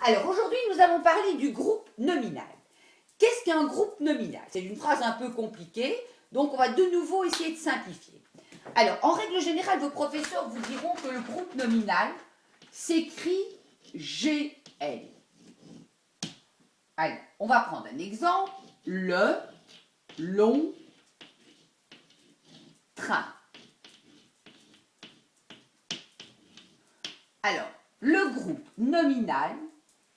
Alors aujourd'hui, nous allons parler du groupe nominal. Qu'est-ce qu'un groupe nominal? C'est une phrase un peu compliquée, donc on va de nouveau essayer de simplifier. Alors, en règle générale, vos professeurs vous diront que le groupe nominal s'écrit GL. Alors, on va prendre un exemple, le long train. Alors, le groupe nominal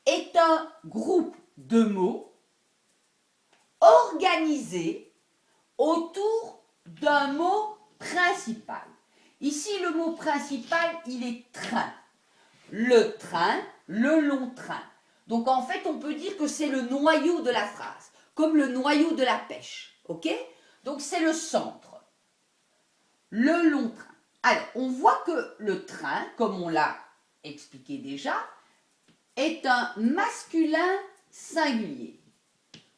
est un groupe de mots organisés autour d'un mot principal. Ici, le mot principal, il est train. Le train, le long train. Donc, en fait, on peut dire que c'est le noyau de la phrase, comme le noyau de la pêche. Ok? Donc, c'est le centre. Le long train. Alors, on voit que le train, comme on l'a expliqué déjà, est un masculin singulier.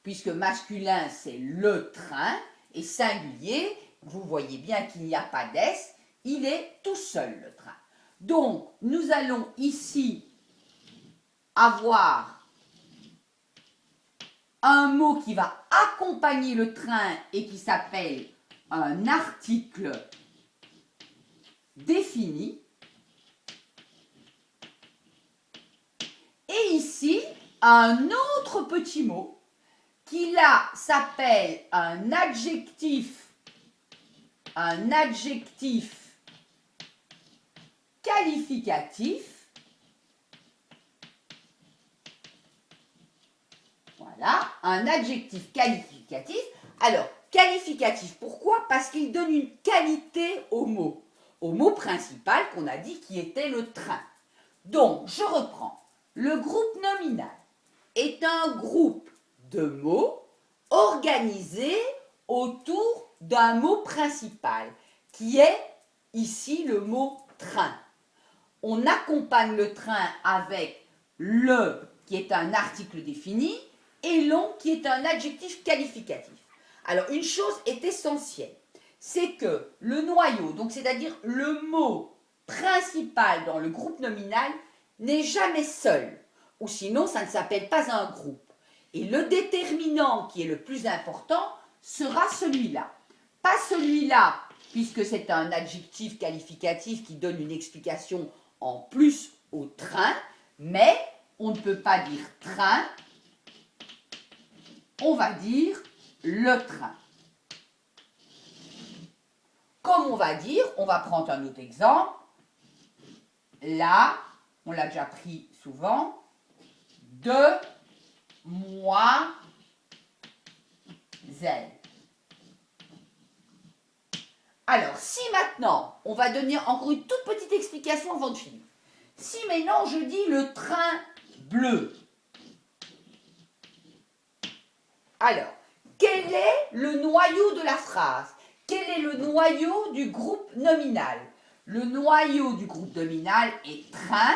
Puisque masculin, c'est le train, et singulier, vous voyez bien qu'il n'y a pas d'S, il est tout seul, le train. Donc, nous allons ici avoir un mot qui va accompagner le train et qui s'appelle un article défini. Et ici, un autre petit mot qui là s'appelle un adjectif qualificatif. Voilà, un adjectif qualificatif. Alors, qualificatif, pourquoi? Parce qu'il donne une qualité au mot principal qu'on a dit qui était le train. Donc, je reprends. Le groupe nominal est un groupe de mots organisés autour d'un mot principal, qui est ici le mot train. On accompagne le train avec le qui est un article défini et long qui est un adjectif qualificatif. Alors une chose est essentielle, c'est que le noyau, donc c'est-à-dire le mot principal dans le groupe nominal, n'est jamais seul, ou sinon ça ne s'appelle pas un groupe. Et le déterminant qui est le plus important sera celui-là. Pas celui-là, puisque c'est un adjectif qualificatif qui donne une explication en plus au train, mais on ne peut pas dire train, on va dire le train. Comme on va dire, on va prendre un autre exemple. Là, on l'a déjà pris souvent, demoiselle. Alors, si maintenant, on va donner encore une toute petite explication avant de finir. Si maintenant je dis le train bleu, alors, quel est le noyau de la phrase? Quel est le noyau du groupe nominal? Le noyau du groupe nominal est train,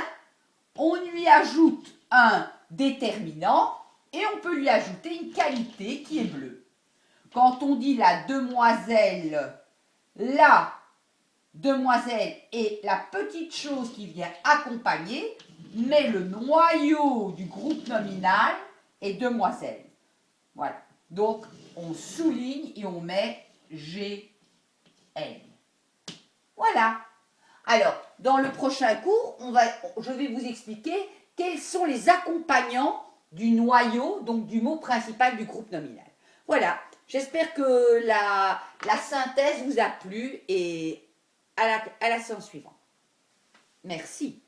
on lui ajoute un déterminant et on peut lui ajouter une qualité qui est bleue. Quand on dit la demoiselle est la petite chose qui vient accompagner, mais le noyau du groupe nominal est demoiselle. Voilà. Donc, on souligne et on met GN. Voilà. Alors, dans le prochain cours, je vais vous expliquer quels sont les accompagnants du noyau, donc du mot principal du groupe nominal. Voilà. J'espère que la synthèse vous a plu et à la séance suivante. Merci.